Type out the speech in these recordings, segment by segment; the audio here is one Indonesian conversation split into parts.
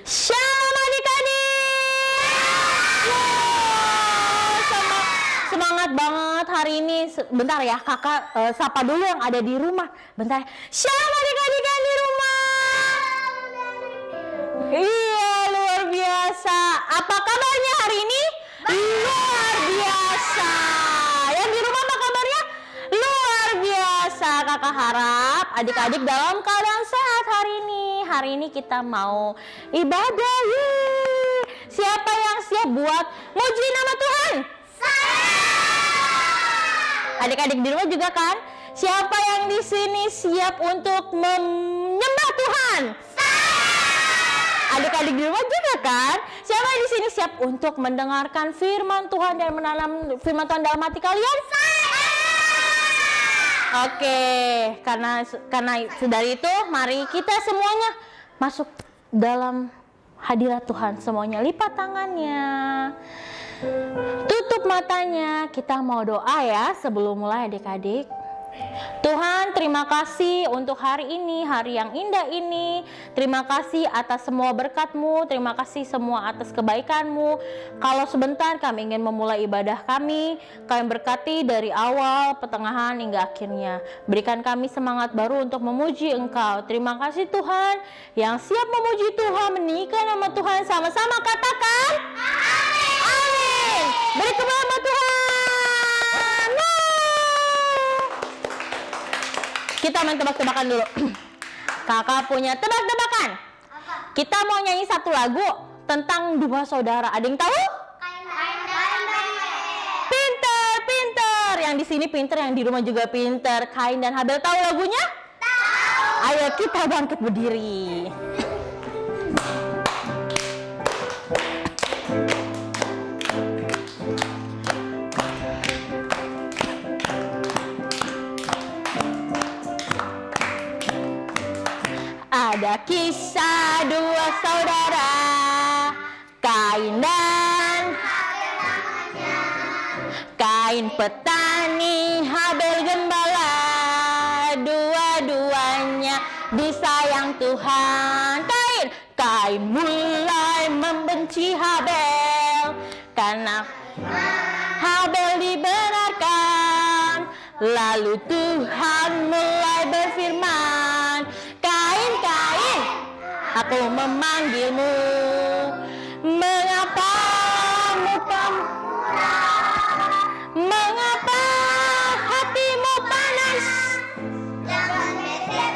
Shalom adik-adik. Semangat banget hari ini. Bentar ya, kakak sapa dulu yang ada di rumah. Bentar. Shalom adik-adik yang di rumah. Iya, luar biasa. Apa kabarnya hari ini? Luar biasa. Yang di rumah apa kabarnya? Luar biasa. Kakak harap adik-adik dalam keadaan sehat hari ini. Hari ini kita mau ibadah. Yeay. Siapa yang siap buat muji nama Tuhan? Adik-adik di rumah juga kan? Siapa yang di sini siap untuk menyembah Tuhan? Adik-adik di rumah juga kan? Siapa yang di sini siap untuk mendengarkan firman Tuhan dan menanam firman Tuhan dalam hati kalian? Oke, karena dari itu mari kita semuanya masuk dalam hadirat Tuhan. Semuanya lipat tangannya, tutup matanya. Kita mau doa ya sebelum mulai adik-adik. Tuhan, terima kasih untuk hari ini, hari yang indah ini. Terima kasih atas semua berkat-Mu, terima kasih semua atas kebaikan-Mu. Kalau sebentar kami ingin memulai ibadah kami berkati dari awal, pertengahan hingga akhirnya. Berikan kami semangat baru untuk memuji Engkau. Terima kasih Tuhan, yang siap memuji Tuhan, meninggikan nama Tuhan, sama-sama katakan amin. Amin. Beri kemuliaan Tuhan. Kita main tebak-tebakan dulu. Kakak punya tebak-tebakan. Kita mau nyanyi satu lagu tentang dua saudara. Ada yang tahu? Pinter, pinter. Yang di sini pinter, yang di rumah juga pinter. Kain dan Habel tahu lagunya? Tahu. Ayo kita bangkit berdiri. Ada kisah dua saudara, Kain dan Kain petani, Habel gembala. Dua-duanya disayang Tuhan. Kain mulai membenci Habel karena Habel dibenarkan. Lalu Tuhan mulai berfirman, Kain, aku memanggilmu. Mengapa mukamu muram? Mengapa hatimu panas? Jangan bete.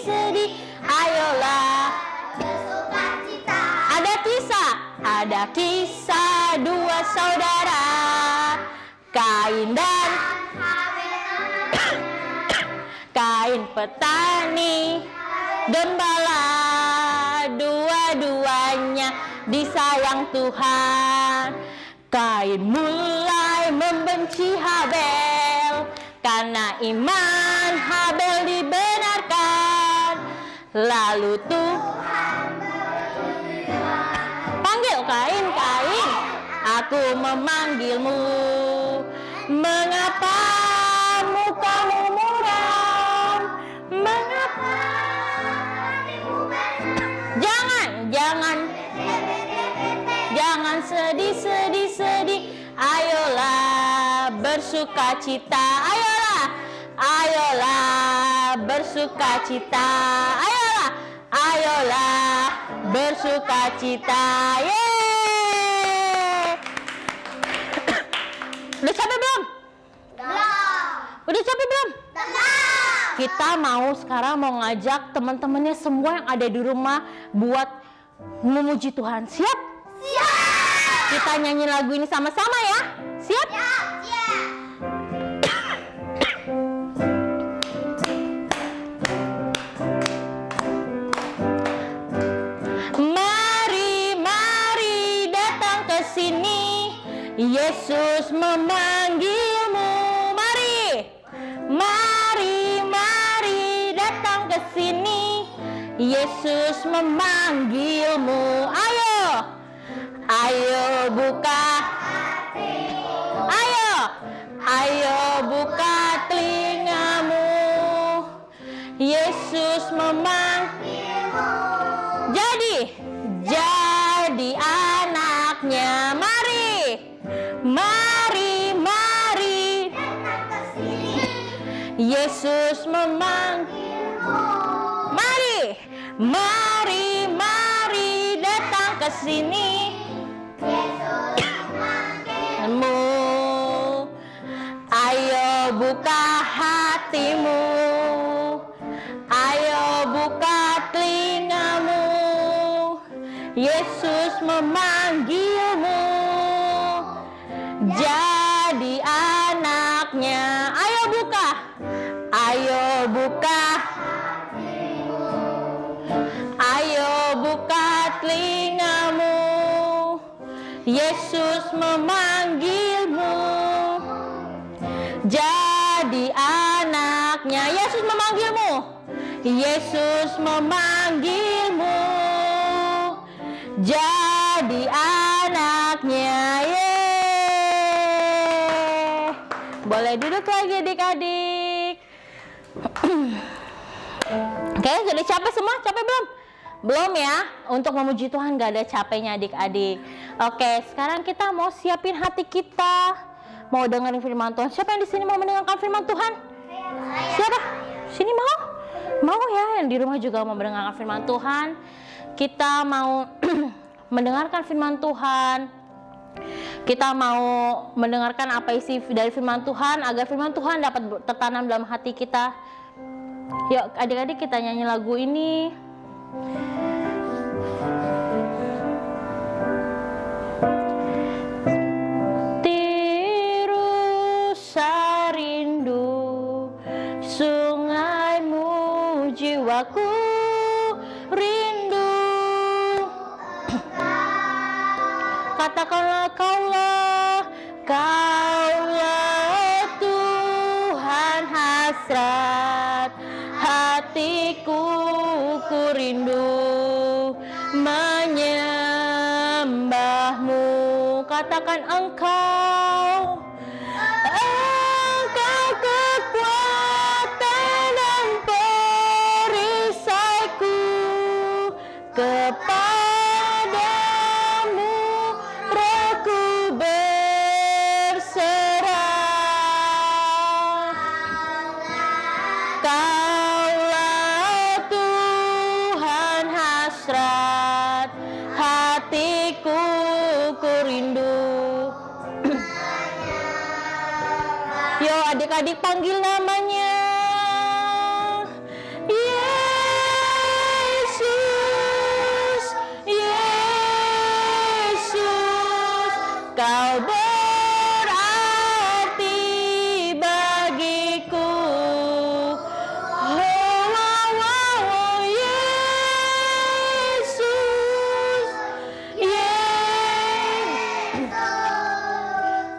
Sedih. Ayolah bersukacita. Ada kisah dua saudara, Kain dan Kain petani, gembala. Dua-duanya disayang Tuhan. Kain mulai membenci Habel karena iman Habel dibenarkan. Lalu Tuhan panggil Kain, aku memanggilmu. Mengapa mukamu muram? Mengapa? Jangan sedih. Ayolah bersukacita. Ayolah bersukacita. Ayolah bersukacita. Yeay. Udah capek belum? Udah capek belum? Kita sekarang mau ngajak teman-temannya semua yang ada di rumah buat memuji Tuhan. Siap? Siap. Kita nyanyi lagu ini sama-sama ya. Siap? Siap. Mari datang ke sini. Yesus memanggilmu. Mari datang ke sini. Yesus memanggilmu. Ayo buka hati. Ayo buka telingamu. Yesus memanggilmu. Jadi anaknya. Mari datang ke sini. Yesus memanggilmu. Mari datang ke sini. Yesus memanggilmu. Ayo buka hatimu. Ayo buka telingamu. Yesus memanggilmu. Jadi anaknya. Ayo buka telingamu. Yesus memanggilmu. Jadi anaknya. Yesus memanggilmu. Jadi anaknya. Boleh duduk lagi adik-adik. Oke, sudah capek semua? Capek belum? Belum ya? Untuk memuji Tuhan gak ada capeknya adik-adik. Oke, sekarang kita mau siapin hati kita. Mau dengerin firman Tuhan. Siapa yang di sini mau mendengarkan firman Tuhan? Siapa? Sini mau? Mau ya, yang di rumah juga mau mendengarkan firman Tuhan. Kita mau mendengarkan firman Tuhan. Kita mau mendengarkan apa isi dari firman Tuhan agar firman Tuhan dapat tertanam dalam hati kita. Yuk adik-adik kita nyanyi lagu ini. Tirusa rindu sungaimu, jiwaku rindu. Katakanlah kaulah Tuhan hasrat hatiku, ku rindu menyembahmu. Katakan engkau kekuatan dan perisaiku, kepadamu rohku berserah. Kaulah Tuhan hasrat hatiku, ku rindu. Yo adik-adik panggil namanya. Yesus, Yesus, kau berarti bagiku. Oh, Yesus,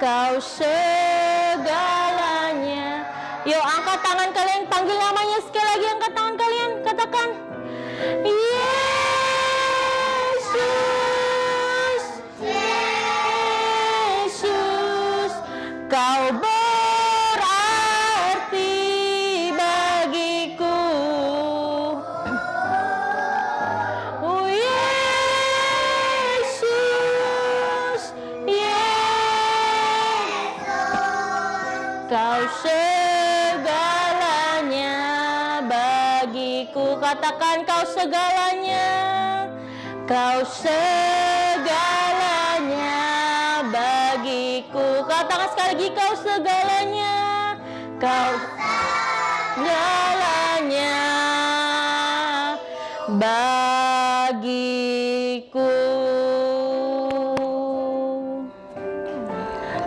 kau segalanya. Yuk angkat tangan kalian, panggil namanya sekali lagi. Angkat tangan kalian, katakan Yesus, Yesus, kau berarti bagiku. Oh Yesus, Yesus, kau segalanya bagiku. Katakan kau segalanya. Kau segalanya bagiku. Katakan sekali lagi kau segalanya. Kau segalanya bagiku.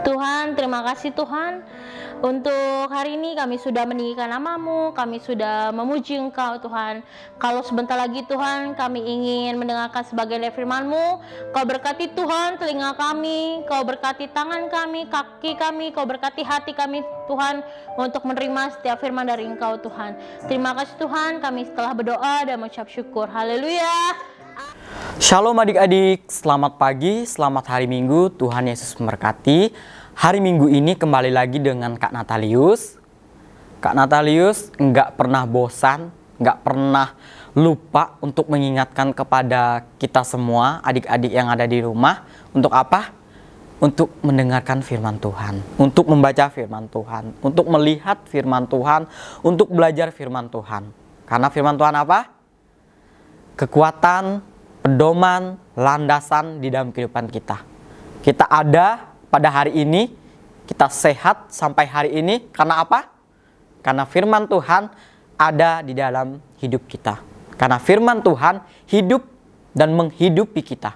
Tuhan, terima kasih Tuhan. Untuk hari ini kami sudah meninggikan nama-Mu, kami sudah memuji Engkau Tuhan. Kalau sebentar lagi Tuhan kami ingin mendengarkan sebagian dari firman-Mu. Kau berkati Tuhan telinga kami, Kau berkati tangan kami, kaki kami, Kau berkati hati kami Tuhan untuk menerima setiap firman dari Engkau Tuhan. Terima kasih Tuhan, kami setelah berdoa dan mengucap syukur. Haleluya. Shalom adik-adik, selamat pagi, selamat hari Minggu, Tuhan Yesus memberkati. Hari Minggu ini kembali lagi dengan Kak Natalius. Kak Natalius nggak pernah bosan, nggak pernah lupa untuk mengingatkan kepada kita semua, adik-adik yang ada di rumah, untuk apa? Untuk mendengarkan firman Tuhan, untuk membaca firman Tuhan, untuk melihat firman Tuhan, untuk belajar firman Tuhan. Karena firman Tuhan apa? Kekuatan, pedoman, landasan di dalam kehidupan kita. Kita ada pada hari ini, kita sehat sampai hari ini, karena apa? Karena firman Tuhan ada di dalam hidup kita. Karena firman Tuhan hidup dan menghidupi kita.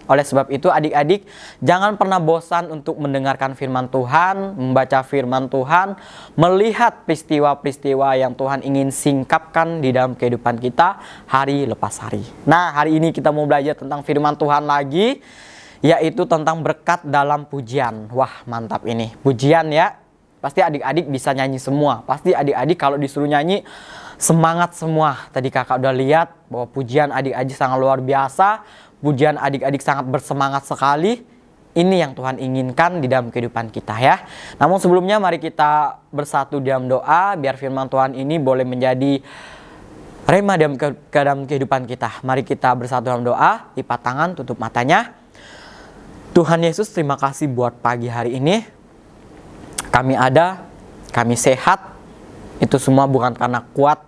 Oleh sebab itu adik-adik, jangan pernah bosan untuk mendengarkan firman Tuhan, membaca firman Tuhan, melihat peristiwa-peristiwa yang Tuhan ingin singkapkan di dalam kehidupan kita hari lepas hari. Nah, hari ini kita mau belajar tentang firman Tuhan lagi, yaitu tentang berkat dalam pujian. Wah, mantap ini. Pujian ya, pasti adik-adik bisa nyanyi semua. Pasti adik-adik kalau disuruh nyanyi, semangat semua. Tadi kakak udah lihat bahwa pujian adik-adik sangat luar biasa. Pujian adik-adik sangat bersemangat sekali. Ini yang Tuhan inginkan di dalam kehidupan kita ya. Namun sebelumnya mari kita bersatu dalam doa, biar firman Tuhan ini boleh menjadi rema dalam kehidupan kita. Mari kita bersatu dalam doa, lipat tangan, tutup matanya. Tuhan Yesus, terima kasih buat pagi hari ini. Kami ada, kami sehat. Itu semua bukan karena kuat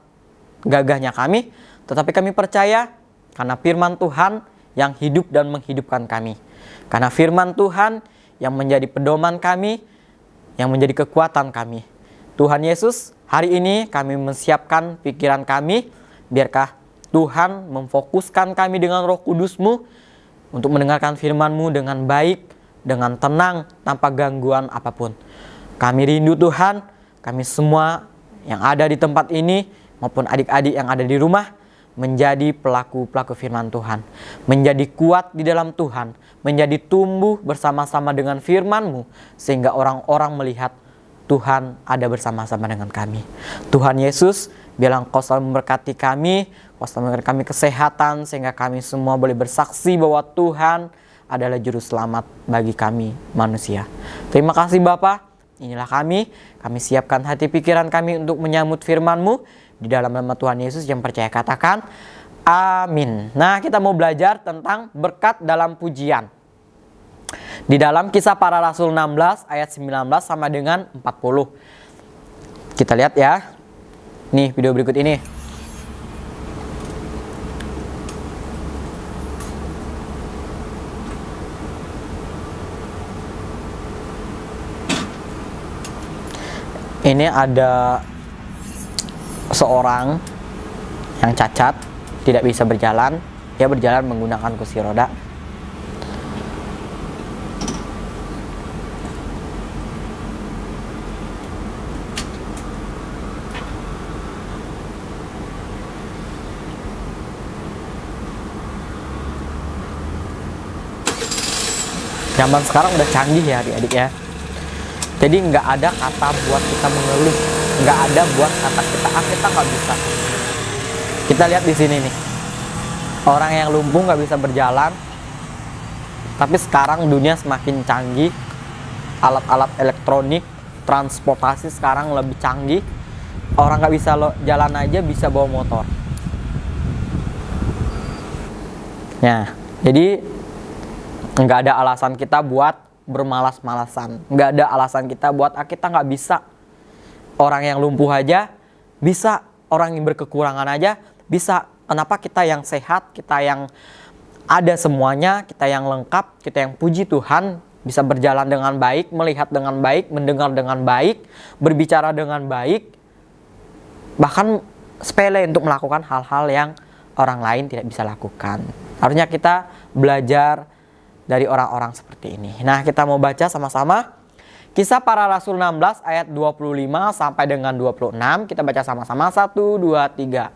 gagahnya kami, tetapi kami percaya karena firman Tuhan yang hidup dan menghidupkan kami. Karena firman Tuhan yang menjadi pedoman kami, yang menjadi kekuatan kami. Tuhan Yesus, hari ini kami menyiapkan pikiran kami, biarkah Tuhan memfokuskan kami dengan Roh Kudus-Mu untuk mendengarkan firman-Mu dengan baik, dengan tenang, tanpa gangguan apapun. Kami rindu Tuhan, kami semua yang ada di tempat ini, maupun adik-adik yang ada di rumah, menjadi pelaku-pelaku firman Tuhan, menjadi kuat di dalam Tuhan, menjadi tumbuh bersama-sama dengan firman-Mu, sehingga orang-orang melihat Tuhan ada bersama-sama dengan kami. Tuhan Yesus, biarlah Engkau selalu memberkati kami, Engkau selalu memberikan kami kesehatan, sehingga kami semua boleh bersaksi bahwa Tuhan adalah juru selamat bagi kami manusia. Terima kasih Bapa, inilah kami siapkan hati pikiran kami untuk menyambut firman-Mu. Di dalam nama Tuhan Yesus yang percaya katakan amin. Nah, kita mau belajar tentang berkat dalam pujian. Di dalam Kisah Para Rasul 16 ayat 19 sama dengan 40. Kita lihat ya. Nih video berikut ini. Ini ada seorang yang cacat, tidak bisa berjalan. Dia berjalan menggunakan kursi roda. Zaman sekarang udah canggih ya adik-adik ya. Jadi nggak ada kata buat kita mengeluh, nggak ada buat kata kita nggak bisa. Kita lihat di sini nih, orang yang lumpuh nggak bisa berjalan, tapi sekarang dunia semakin canggih, alat-alat elektronik, transportasi sekarang lebih canggih. Orang nggak bisa jalan aja bisa bawa motor. Nah, jadi nggak ada alasan kita buat bermalas-malasan, nggak ada alasan kita buat kita nggak bisa. Orang yang lumpuh aja bisa, orang yang berkekurangan aja bisa. Kenapa kita yang sehat, kita yang ada semuanya, kita yang lengkap, kita yang puji Tuhan bisa berjalan dengan baik, melihat dengan baik, mendengar dengan baik, berbicara dengan baik, bahkan sepele untuk melakukan hal-hal yang orang lain tidak bisa lakukan. Harusnya kita belajar dari orang-orang seperti ini. Nah, kita mau baca sama-sama Kisah Para Rasul 16 ayat 25 sampai dengan 26. Kita baca sama-sama. 1, 2, 3.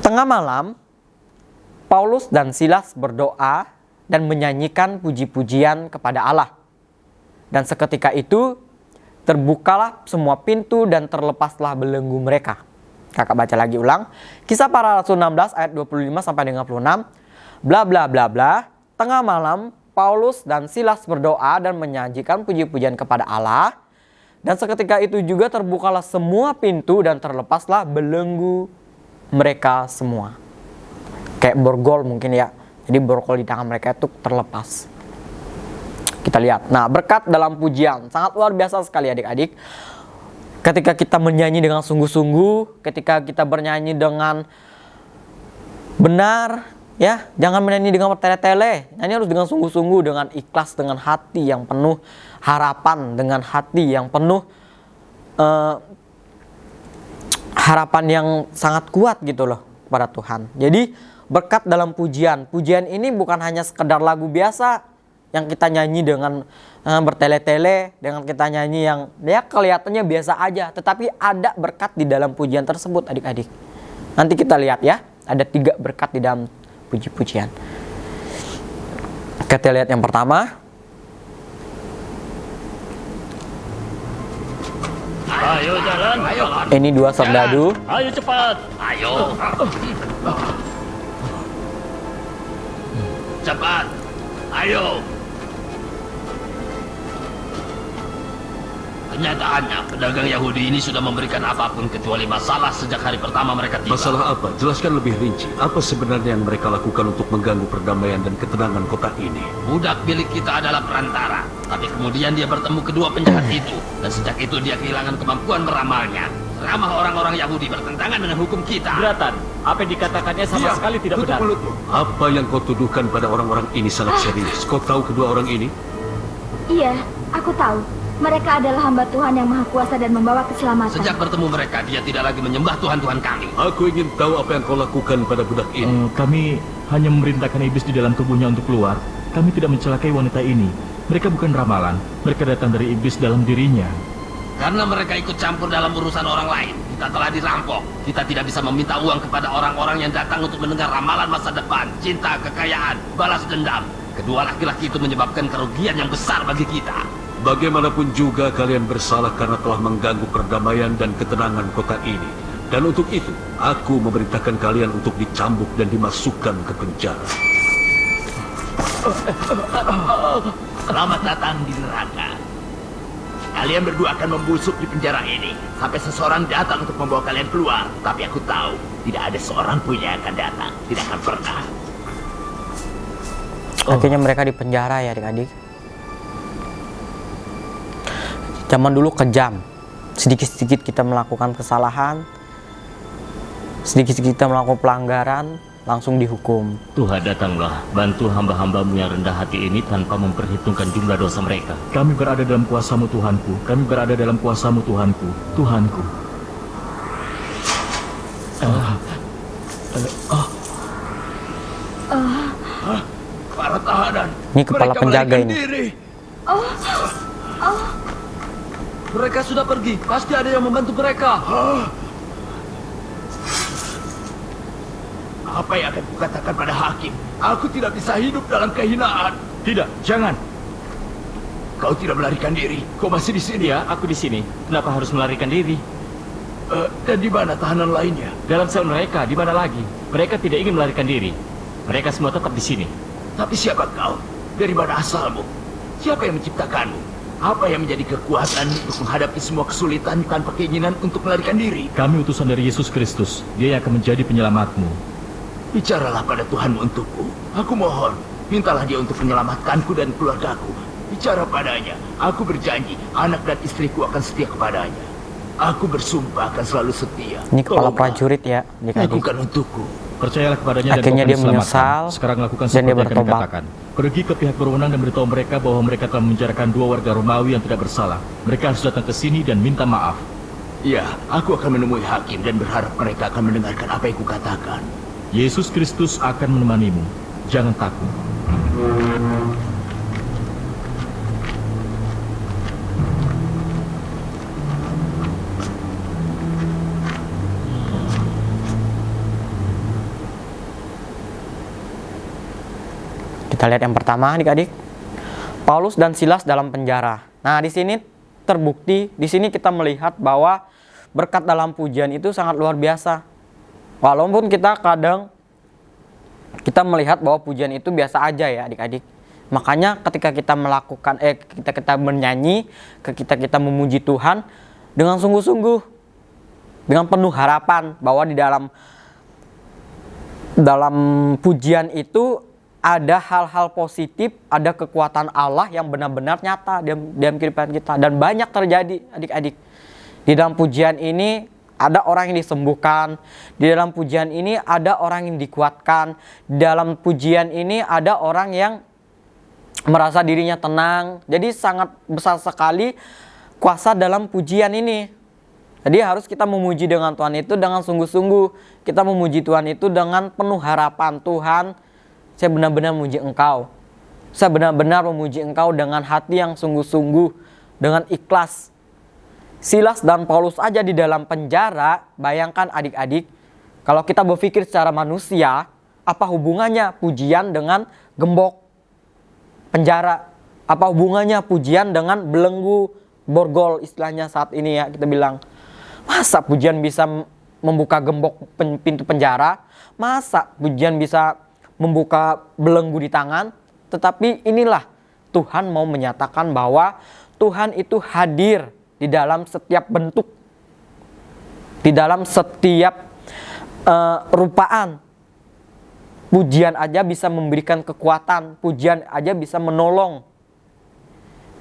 Tengah malam, Paulus dan Silas berdoa dan menyanyikan puji-pujian kepada Allah. Dan seketika itu terbukalah semua pintu dan terlepaslah belenggu mereka. Kakak baca lagi ulang. Kisah Para Rasul 16 ayat 25 sampai dengan 26. Bla bla bla bla. Tengah malam, Paulus dan Silas berdoa dan menyajikan puji-pujian kepada Allah. Dan seketika itu juga terbukalah semua pintu dan terlepaslah belenggu mereka semua. Kayak borgol mungkin ya. Jadi borgol di tangan mereka itu terlepas. Kita lihat. Nah, berkat dalam pujian sangat luar biasa sekali adik-adik. Ketika kita menyanyi dengan sungguh-sungguh, ketika kita bernyanyi dengan benar, ya, jangan menyanyi dengan bertele-tele. Nyanyi harus dengan sungguh-sungguh, dengan ikhlas, dengan hati yang penuh harapan, dengan hati yang penuh harapan yang sangat kuat gitu loh kepada Tuhan. Jadi berkat dalam pujian. Pujian ini bukan hanya sekedar lagu biasa yang kita nyanyi dengan bertele-tele, dengan kita nyanyi yang ya kelihatannya biasa aja, tetapi ada berkat di dalam pujian tersebut adik-adik. Nanti kita lihat ya, ada 3 berkat di dalam puji-pujian. Kita lihat yang pertama. Ayo jalan, ayo. Ini 2 serdadu. Ayo cepat. Ayo. Cepat. Ayo. Kenyataannya, pedagang Yahudi ini sudah memberikan apapun kecuali masalah sejak hari pertama mereka tiba. Masalah apa? Jelaskan lebih rinci. Apa sebenarnya yang mereka lakukan untuk mengganggu perdamaian dan ketenangan kota ini? Budak milik kita adalah perantara, tapi kemudian dia bertemu kedua penjahat itu, dan sejak itu dia kehilangan kemampuan meramalnya. Ramah orang-orang Yahudi bertentangan dengan hukum kita. Keberatan, apa yang dikatakannya sama sekali tidak benar. Mulutmu. Apa yang kau tuduhkan pada orang-orang ini sangat serius. Kau tahu kedua orang ini? Iya, aku tahu. Mereka adalah hamba Tuhan yang Maha Kuasa dan membawa keselamatan. Sejak bertemu mereka, dia tidak lagi menyembah Tuhan-Tuhan kami. Aku ingin tahu apa yang kau lakukan pada budak ini. Kami hanya memerintahkan iblis di dalam tubuhnya untuk keluar. Kami tidak mencelakai wanita ini. Mereka bukan ramalan. Mereka datang dari iblis dalam dirinya. Karena mereka ikut campur dalam urusan orang lain, kita telah dirampok. Kita tidak bisa meminta uang kepada orang-orang yang datang untuk mendengar ramalan masa depan, cinta, kekayaan, balas dendam. Kedua laki-laki itu menyebabkan kerugian yang besar bagi kita. Bagaimanapun juga kalian bersalah karena telah mengganggu perdamaian dan ketenangan kota ini. Dan untuk itu, aku memerintahkan kalian untuk dicambuk dan dimasukkan ke penjara. Selamat datang di neraka. Kalian berdua akan membusuk di penjara ini sampai seseorang datang untuk membawa kalian keluar. Tapi aku tahu, tidak ada seorang pun yang akan datang. Tidak akan pernah. Akhirnya mereka di penjara ya adik-adik. Zaman dulu kejam. Sedikit-sedikit kita melakukan kesalahan, sedikit-sedikit kita melakukan pelanggaran, langsung dihukum. Tuhan datanglah, bantu hamba-hambamu yang rendah hati ini tanpa memperhitungkan jumlah dosa mereka. Kami berada dalam kuasamu Tuhanku. Kami berada dalam kuasamu Tuhanku. Tuhanku. Para tahanan. Ini kepala penjaga ini. Mereka sudah pergi. Pasti ada yang membantu mereka. Apa yang akan kukatakan pada hakim? Aku tidak bisa hidup dalam kehinaan. Tidak, jangan. Kau tidak melarikan diri. Kau masih di sini. Ya, aku di sini. Kenapa harus melarikan diri? Dan di mana tahanan lainnya? Dalam sel mereka, di mana lagi? Mereka tidak ingin melarikan diri. Mereka semua tetap di sini. Tapi siapa kau? Dari mana asalmu? Siapa yang menciptakanmu? Apa yang menjadi kekuatan untuk menghadapi semua kesulitan tanpa keinginan untuk melarikan diri? Kami utusan dari Yesus Kristus. Dia yang akan menjadi penyelamatmu. Bicaralah pada Tuhanmu untukku. Aku mohon, mintalah dia untuk menyelamatkanku dan keluargaku. Bicara padanya. Aku berjanji, anak dan istriku akan setia kepadanya. Aku bersumpah akan selalu setia. Ini kepala Tolonglah, prajurit ya adik-adik. lakukan untukku. Percayalah kepadanya dan Akhirnya kau akan dia diselamatkan. menyesal Sekarang lakukan dan seperti dia yang kami bertobat. katakan. Pergi ke pihak berwenang dan beritahu mereka bahwa mereka telah memenjarakan 2 warga Romawi yang tidak bersalah. Mereka harus datang ke sini dan minta maaf. Ya, aku akan menemui hakim dan berharap mereka akan mendengarkan apa yang kukatakan. Yesus Kristus akan menemanimu. Jangan takut. Kita lihat yang pertama adik-adik. Paulus dan Silas dalam penjara. Nah, di sini terbukti, di sini kita melihat bahwa berkat dalam pujian itu sangat luar biasa. Walaupun kita kadang kita melihat bahwa pujian itu biasa aja ya adik-adik. Makanya ketika kita melakukan kita bernyanyi, kita memuji Tuhan dengan sungguh-sungguh, dengan penuh harapan bahwa di dalam dalam pujian itu ada hal-hal positif, ada kekuatan Allah yang benar-benar nyata dalam kehidupan kita. Dan banyak terjadi adik-adik. Di dalam pujian ini ada orang yang disembuhkan. Di dalam pujian ini ada orang yang dikuatkan. Di dalam pujian ini ada orang yang merasa dirinya tenang. Jadi sangat besar sekali kuasa dalam pujian ini. Jadi harus kita memuji dengan Tuhan itu dengan sungguh-sungguh. Kita memuji Tuhan itu dengan penuh harapan. Tuhan, saya benar-benar memuji Engkau. Saya benar-benar memuji Engkau dengan hati yang sungguh-sungguh, dengan ikhlas. Silas dan Paulus aja di dalam penjara, bayangkan adik-adik, kalau kita berpikir secara manusia, apa hubungannya pujian dengan gembok penjara? Apa hubungannya pujian dengan belenggu borgol istilahnya saat ini ya, kita bilang. Masa pujian bisa membuka gembok pintu penjara? Masa pujian bisa membuka belenggu di tangan? Tetapi inilah Tuhan mau menyatakan bahwa Tuhan itu hadir di dalam setiap bentuk, di dalam setiap rupaan. Pujian aja bisa memberikan kekuatan, pujian aja bisa menolong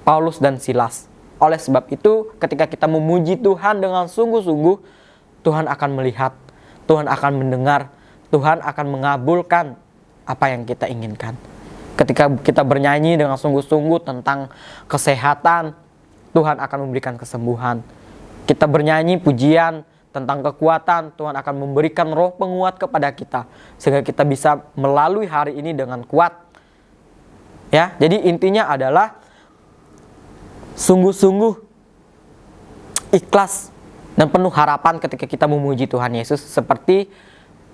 Paulus dan Silas. Oleh sebab itu, ketika kita memuji Tuhan dengan sungguh-sungguh, Tuhan akan melihat, Tuhan akan mendengar, Tuhan akan mengabulkan apa yang kita inginkan. Ketika kita bernyanyi dengan sungguh-sungguh tentang kesehatan, Tuhan akan memberikan kesembuhan. Kita bernyanyi pujian tentang kekuatan, Tuhan akan memberikan roh penguat kepada kita, sehingga kita bisa melalui hari ini dengan kuat. Ya, jadi intinya adalah sungguh-sungguh ikhlas dan penuh harapan ketika kita memuji Tuhan Yesus seperti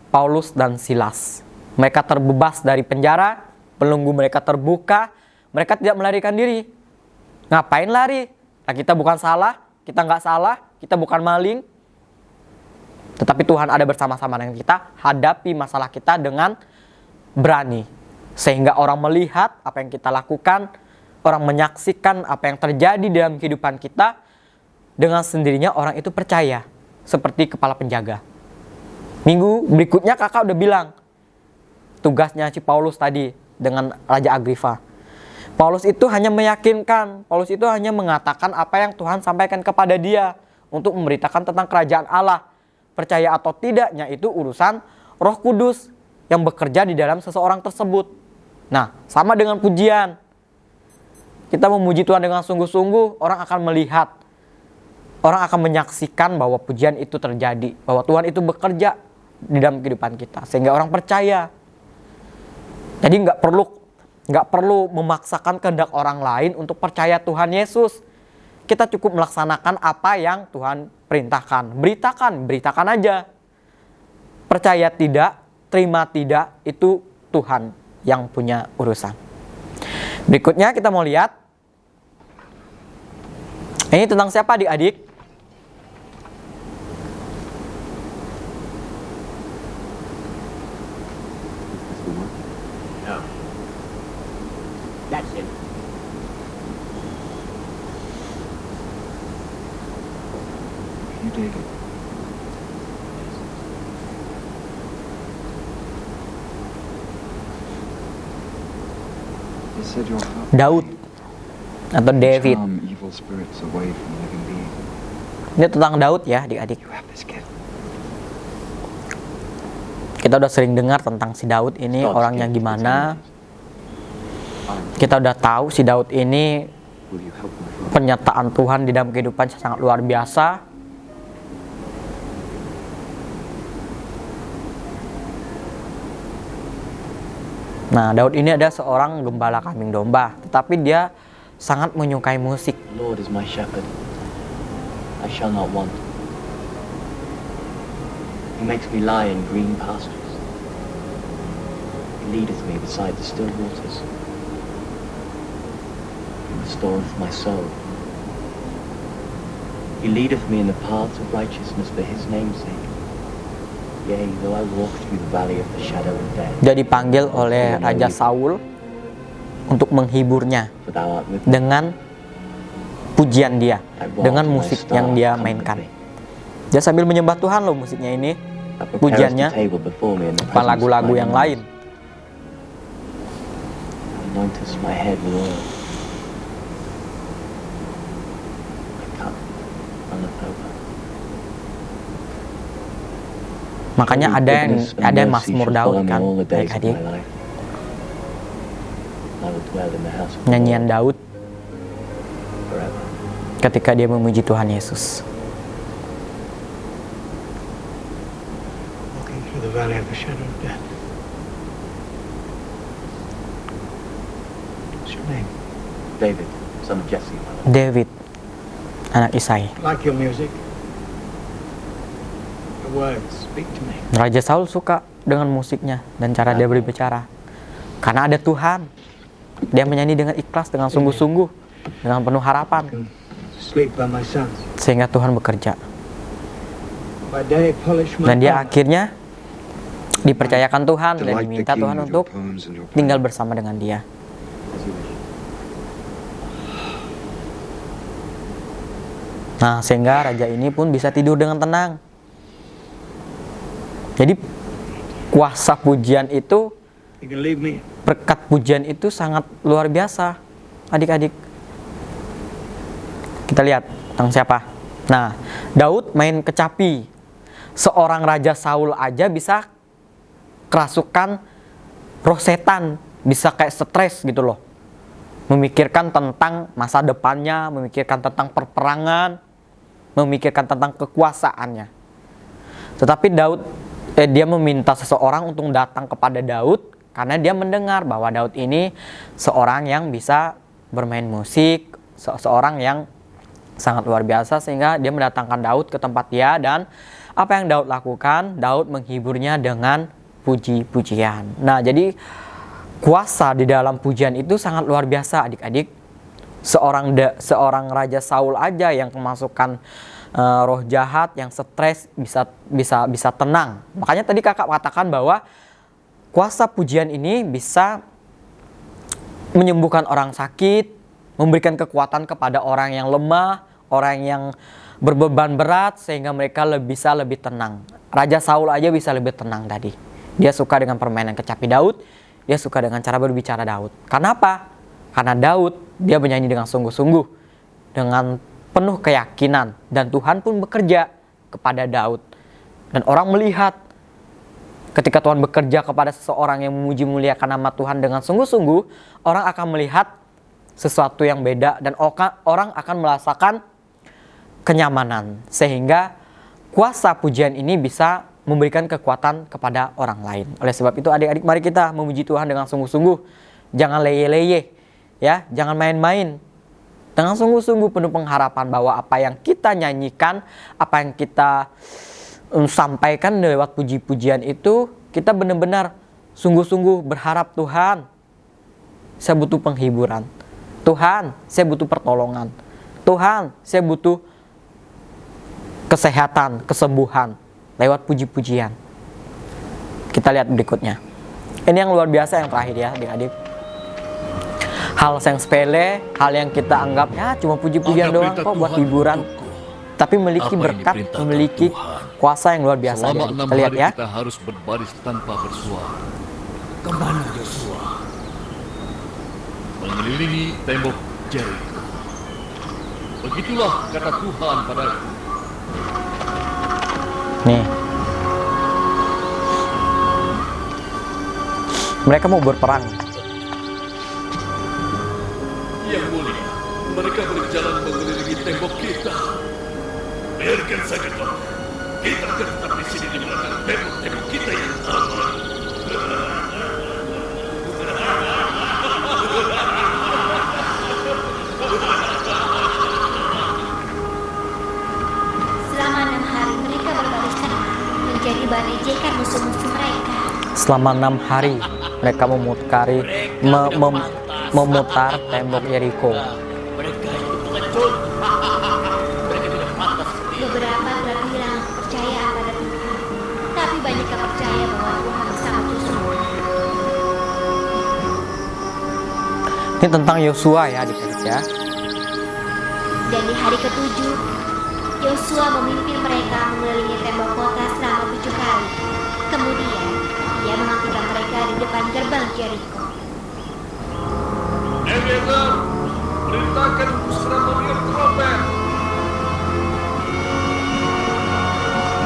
Paulus dan Silas. Mereka terbebas dari penjara, belenggu mereka terbuka, mereka tidak melarikan diri. Ngapain lari? Nah, kita bukan salah, kita nggak salah, kita bukan maling. Tetapi Tuhan ada bersama-sama dengan kita, hadapi masalah kita dengan berani. Sehingga orang melihat apa yang kita lakukan, orang menyaksikan apa yang terjadi dalam kehidupan kita, dengan sendirinya orang itu percaya. Seperti kepala penjaga. Minggu berikutnya kakak udah bilang, tugasnya si Paulus tadi dengan Raja Agripa. Paulus itu hanya meyakinkan, Paulus itu hanya mengatakan apa yang Tuhan sampaikan kepada dia untuk memberitakan tentang kerajaan Allah. Percaya atau tidaknya itu urusan Roh Kudus yang bekerja di dalam seseorang tersebut. Nah, sama dengan pujian. Kita memuji Tuhan dengan sungguh-sungguh, orang akan melihat, orang akan menyaksikan bahwa pujian itu terjadi, bahwa Tuhan itu bekerja di dalam kehidupan kita, sehingga orang percaya. Jadi nggak perlu memaksakan kehendak orang lain untuk percaya Tuhan Yesus. Kita cukup melaksanakan apa yang Tuhan perintahkan. Beritakan aja. Percaya tidak, terima tidak, itu Tuhan yang punya urusan. Berikutnya kita mau lihat. Ini tentang siapa adik-adik? That's it. You dig it? You said your heart Daud atau David. charm evil spirits away from living beings. Ini tentang Daud ya adik-adik. You have this gift. Kita udah sering dengar tentang si Daud ini orangnya gimana. Kita udah tahu si Daud ini Will you help my father? penyataan Tuhan di dalam kehidupan sangat luar biasa. Nah, Daud ini ada seorang gembala kambing domba, tetapi dia sangat menyukai musik. The Lord is my shepherd. I shall not want. He makes me lie in green pastures. He leadeth me beside the still waters. He restoreth my soul. He leadeth me in the paths of righteousness for his name's sake. Yea, though I walk through the valley of the shadow of death, Dia dipanggil oleh Raja Saul untuk menghiburnya for thou art with me. dengan pujian dia, I walk dengan and thy musik staff yang dia comforteth mainkan. me. Dia sambil menyembah Tuhan loh musiknya ini. a prepares the pujiannya, table before me in the apa presence of lagu-lagu my yang enemies. lain. Anointest my head with oil. My cup runneth over. Makanya Surely ada yang goodness and mercy Mazmur shall Daud follow me kan, all the days of adik-adik, my life. I will dwell in the house of the nyanyian Lord Daud forever. ketika dia memuji Tuhan Yesus. Walking through the valley of the shadow of death. What's your name? David, son of Jesse, my Lord. David, anak Isai. I like your music. Your words speak to me. Raja Saul suka dengan musiknya dan cara dia berbicara. Karena ada Tuhan. Dia menyanyi dengan ikhlas, dengan sungguh-sungguh, dengan penuh harapan. Sleep by my sons. Sehingga Tuhan bekerja. By day polish my Dan dia armor. akhirnya dipercayakan Tuhan dan Delight the diminta king Tuhan with your untuk poems and your tinggal plans. bersama dengan dia. As you wish. Nah, sehingga raja ini pun bisa tidur dengan tenang. Jadi kuasa pujian itu, You can leave me. berkat pujian itu sangat luar biasa, adik-adik. Kita lihat tentang siapa. Nah, Daud main kecapi. Seorang Raja Saul aja bisa kerasukan roh setan, bisa kayak stres gitu loh. Memikirkan tentang masa depannya, memikirkan tentang perperangan, memikirkan tentang kekuasaannya. Tetapi dia meminta seseorang untuk datang kepada Daud karena dia mendengar bahwa Daud ini seorang yang bisa bermain musik, seorang yang sangat luar biasa, sehingga dia mendatangkan Daud ke tempat dia. Dan apa yang Daud lakukan? Daud menghiburnya dengan puji-pujian. Nah, jadi kuasa di dalam pujian itu sangat luar biasa, adik-adik. Seorang Raja Saul aja yang kemasukan roh jahat, yang stres, bisa tenang. Makanya tadi kakak katakan bahwa kuasa pujian ini bisa menyembuhkan orang sakit, memberikan kekuatan kepada orang yang lemah, orang yang berbeban berat, sehingga mereka bisa lebih tenang. Raja Saul aja bisa lebih tenang tadi. Dia suka dengan permainan kecapi Daud, dia suka dengan cara berbicara Daud. Karena apa? Karena Daud, dia menyanyi dengan sungguh-sungguh, dengan penuh keyakinan, dan Tuhan pun bekerja kepada Daud. Dan orang melihat ketika Tuhan bekerja kepada seseorang yang memuji muliakan nama Tuhan dengan sungguh-sungguh, orang akan melihat sesuatu yang beda dan orang akan merasakan kenyamanan, sehingga kuasa pujian ini bisa memberikan kekuatan kepada orang lain. Oleh sebab itu adik-adik, mari kita memuji Tuhan dengan sungguh-sungguh. Jangan leye-leye, ya, jangan main-main. Dengan sungguh-sungguh penuh pengharapan bahwa apa yang kita nyanyikan, apa yang kita sampaikan lewat puji-pujian itu, kita benar-benar sungguh-sungguh berharap, Tuhan, saya butuh penghiburan. Tuhan, saya butuh pertolongan. Tuhan, saya butuh kesehatan, kesembuhan lewat puji-pujian. Kita lihat berikutnya. Ini yang luar biasa yang terakhir ya, adik-adik. Hal yang sepele, hal yang kita anggap ya cuma puji-pujian doang kok buat hiburan. Tapi memiliki berkat, memiliki kuasa yang luar biasa. Selama Adik-adik. 6 Kita lihat hari ya. kita harus berbaris tanpa bersuara. Kemana Yosua? Mengelilingi tembok Jericho. Begitulah kata Tuhan padaku. Nih. Mereka mau berperang. Yang mulia, mereka berjalan mengelilingi tembok kita. Biarkan saja toh. Kita akan tetap di sini di belakang tembok kita yang aman. Selama 6 hari mereka berbaris tenang, menjadi bahan ejekan musuh-musuh mereka. Selama 6 hari mereka memutar tembok Jericho. Beberapa telah kehilangan kepercayaan pada Tuhan, tapi banyak yang percaya bahwa Tuhan bersama Yosua. Ini tentang Yosua ya, adik-adik ya. Dan di hari ke-7, Yosua memimpin mereka mengelilingi tembok kota selama 7 kali. gerbang Jericho. Eliezer, perintahkan untuk segera meniup trompet.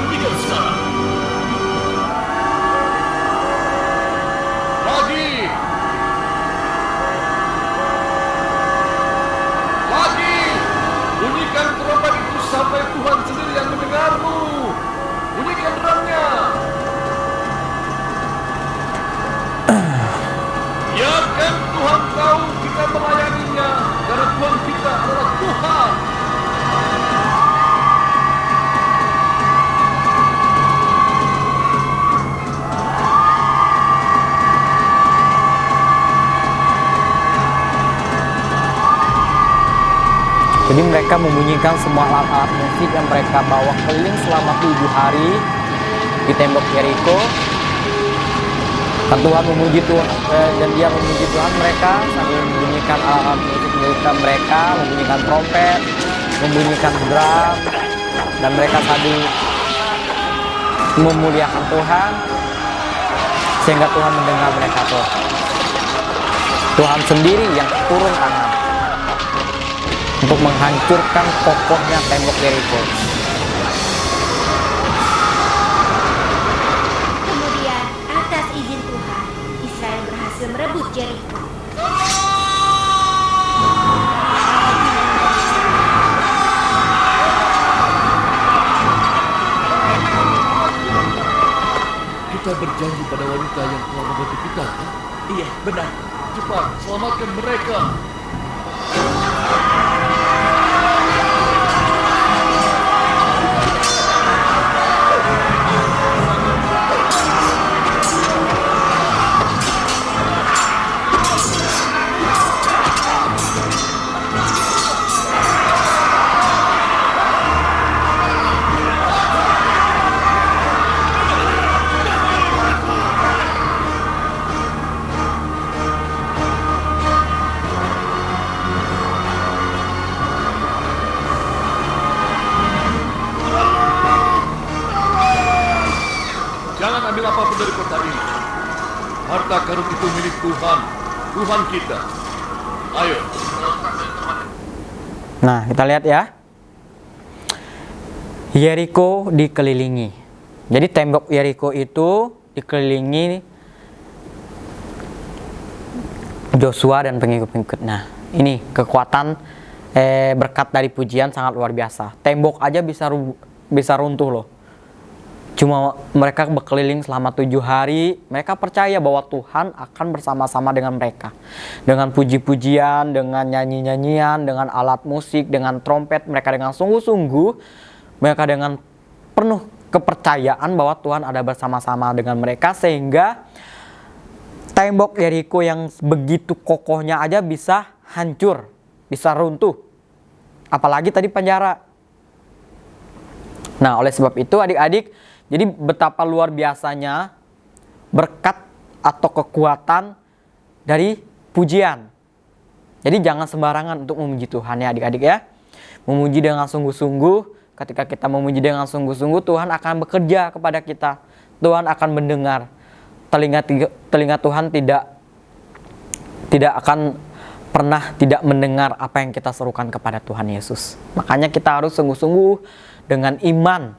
Bunyikan sekarang. Lagi. Bunyikan trompet itu sampai Tuhan sendiri yang mendengarmu. Bunyikan drumnya. Biarkan Tuhan tahu kita melayaninya, karena Tuhan kita adalah Tuhan. Jadi mereka membunyikan semua alat-alat musik yang mereka bawa keliling selama 7 hari di tembok Jericho. Dan Tuhan memuji Tuhan, dan dia memuji Tuhan mereka sambil membunyikan alat-alat musik mereka, membunyikan trompet, membunyikan drum, dan mereka sambil memuliakan Tuhan sehingga Tuhan mendengar mereka tuh. Tuhan sendiri yang turun tangan untuk menghancurkan kokohnya tembok Jericho. Kemudian, atas izin Tuhan, Israel berhasil merebut Jericho. Kita berjanji pada wanita yang telah membantu kita. Iya, benar. Cepat, selamatkan mereka. Jangan ambil apapun dari kota ini. Harta karun itu milik Tuhan, Tuhan kita. Ayo. Nah, kita lihat ya. Jericho dikelilingi. Jadi tembok Jericho itu dikelilingi Joshua dan pengikut-pengikut. Nah, ini kekuatan berkat dari pujian sangat luar biasa. Tembok aja bisa runtuh loh. Cuma mereka berkeliling selama 7 hari. Mereka percaya bahwa Tuhan akan bersama-sama dengan mereka. Dengan puji-pujian, dengan nyanyi-nyanyian, dengan alat musik, dengan trompet. Mereka dengan sungguh-sungguh. Mereka dengan penuh kepercayaan bahwa Tuhan ada bersama-sama dengan mereka. Sehingga tembok Jericho yang begitu kokohnya aja bisa hancur. Bisa runtuh. Apalagi tadi penjara. Nah, oleh sebab itu adik-adik, jadi betapa luar biasanya berkat atau kekuatan dari pujian. Jadi jangan sembarangan untuk memuji Tuhan ya adik-adik ya. Memuji dengan sungguh-sungguh. Ketika kita memuji dengan sungguh-sungguh, Tuhan akan bekerja kepada kita. Tuhan akan mendengar. Telinga Tuhan tidak akan pernah tidak mendengar apa yang kita serukan kepada Tuhan Yesus. Makanya kita harus sungguh-sungguh dengan iman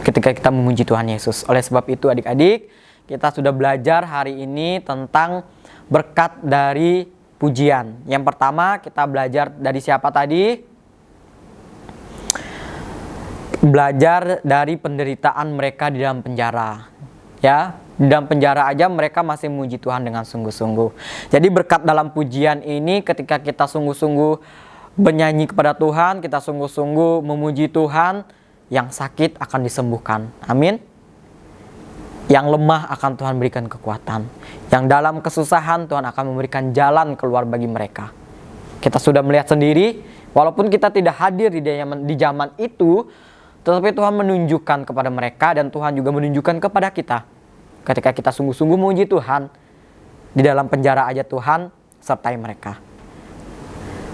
ketika kita memuji Tuhan Yesus. Oleh sebab itu adik-adik, kita sudah belajar hari ini tentang berkat dari pujian. Yang pertama kita belajar dari siapa tadi? Belajar dari penderitaan mereka di dalam penjara. Ya, di dalam penjara aja mereka masih memuji Tuhan dengan sungguh-sungguh. Jadi berkat dalam pujian ini ketika kita sungguh-sungguh bernyanyi kepada Tuhan, kita sungguh-sungguh memuji Tuhan, yang sakit akan disembuhkan. Amin. Yang lemah akan Tuhan berikan kekuatan. Yang dalam kesusahan Tuhan akan memberikan jalan keluar bagi mereka. Kita sudah melihat sendiri, walaupun kita tidak hadir di zaman itu, tetapi Tuhan menunjukkan kepada mereka dan Tuhan juga menunjukkan kepada kita. Ketika kita sungguh-sungguh memuji Tuhan, di dalam penjara aja Tuhan sertai mereka.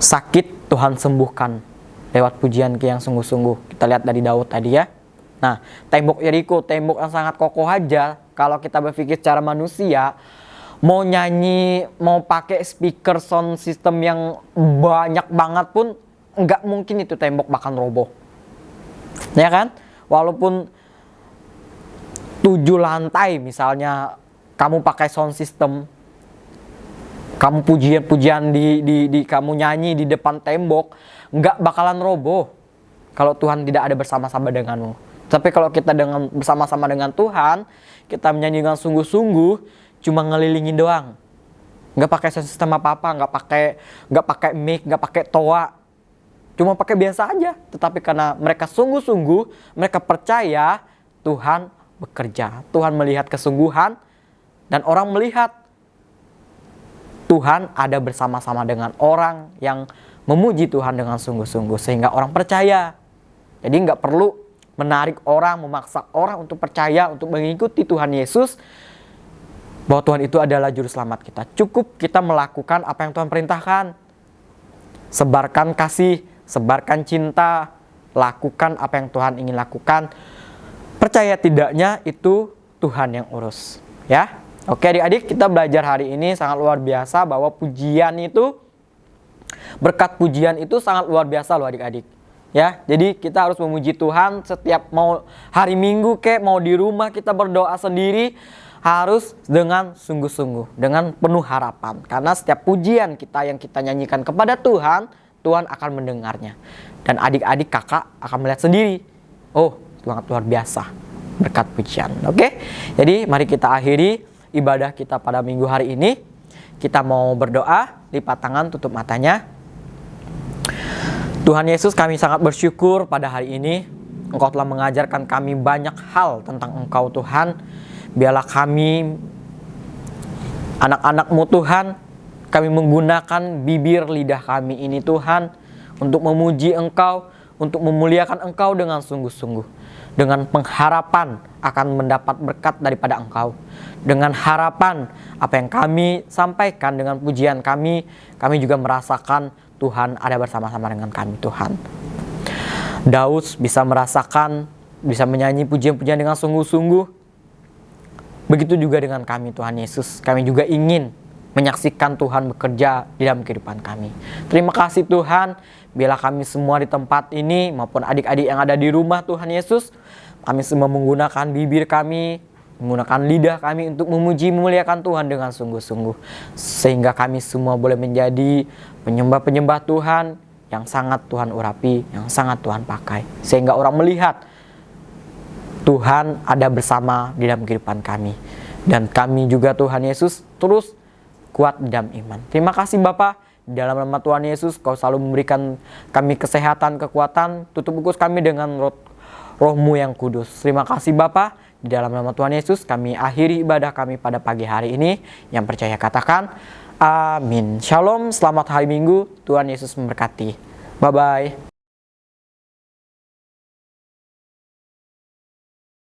Sakit Tuhan sembuhkan lewat pujian yang sungguh-sungguh. Kita lihat dari Daud tadi ya. Nah, tembok Yeriko, tembok yang sangat kokoh aja, kalau kita berpikir secara manusia, mau nyanyi, mau pakai speaker sound system yang banyak banget pun, nggak mungkin itu tembok bakal roboh. Ya kan? Walaupun 7 lantai misalnya, kamu pakai sound system, kamu pujian-pujian di kamu nyanyi di depan tembok, nggak bakalan roboh kalau Tuhan tidak ada bersama-sama denganmu. Tapi kalau kita bersama-sama dengan Tuhan, kita menyanyi dengan sungguh-sungguh, cuma ngelilingin doang, nggak pakai sound system apa-apa, nggak pakai mic, nggak pakai toa, cuma pakai biasa aja. Tetapi karena mereka sungguh-sungguh, mereka percaya Tuhan bekerja, Tuhan melihat kesungguhan, dan orang melihat Tuhan ada bersama-sama dengan orang yang memuji Tuhan dengan sungguh-sungguh, sehingga orang percaya. Jadi nggak perlu menarik orang, memaksa orang untuk percaya, untuk mengikuti Tuhan Yesus, bahwa Tuhan itu adalah juru selamat kita. Cukup kita melakukan apa yang Tuhan perintahkan. Sebarkan kasih, sebarkan cinta, lakukan apa yang Tuhan ingin lakukan. Percaya tidaknya itu Tuhan yang urus. Ya, oke adik-adik, kita belajar hari ini sangat luar biasa bahwa pujian itu, berkat pujian itu sangat luar biasa loh adik-adik. Ya, jadi kita harus memuji Tuhan setiap mau hari Minggu mau di rumah kita berdoa sendiri, harus dengan sungguh-sungguh, dengan penuh harapan. Karena setiap pujian kita yang kita nyanyikan kepada Tuhan, Tuhan akan mendengarnya. Dan adik-adik kakak akan melihat sendiri, oh sangat luar biasa berkat pujian. Oke, jadi mari kita akhiri ibadah kita pada minggu hari ini. Kita mau berdoa, lipat tangan, tutup matanya. Tuhan Yesus, kami sangat bersyukur pada hari ini Engkau telah mengajarkan kami banyak hal tentang Engkau Tuhan. Biarlah kami, anak-anak-Mu Tuhan, kami menggunakan bibir lidah kami ini Tuhan, untuk memuji Engkau, untuk memuliakan Engkau dengan sungguh-sungguh, dengan pengharapan akan mendapat berkat daripada Engkau. Dengan harapan apa yang kami sampaikan dengan pujian kami juga merasakan Tuhan ada bersama-sama dengan kami Tuhan. Daud bisa merasakan, bisa menyanyi pujian-pujian dengan sungguh-sungguh. Begitu juga dengan kami Tuhan Yesus. Kami juga ingin menyaksikan Tuhan bekerja di dalam kehidupan kami. Terima kasih Tuhan, bila kami semua di tempat ini maupun adik-adik yang ada di rumah Tuhan Yesus, kami semua menggunakan bibir kami, menggunakan lidah kami untuk memuji memuliakan Tuhan dengan sungguh-sungguh. Sehingga kami semua boleh menjadi penyembah-penyembah Tuhan yang sangat Tuhan urapi, yang sangat Tuhan pakai. Sehingga orang melihat Tuhan ada bersama di dalam kehidupan kami. Dan kami juga Tuhan Yesus terus kuat di dalam iman. Terima kasih Bapa, di dalam nama Tuhan Yesus Kau selalu memberikan kami kesehatan, kekuatan. Tutup bungkus kami dengan Roh-Mu yang kudus. Terima kasih Bapa, di dalam nama Tuhan Yesus kami akhiri ibadah kami pada pagi hari ini. Yang percaya katakan amin. Shalom, selamat hari Minggu. Tuhan Yesus memberkati. Bye-bye.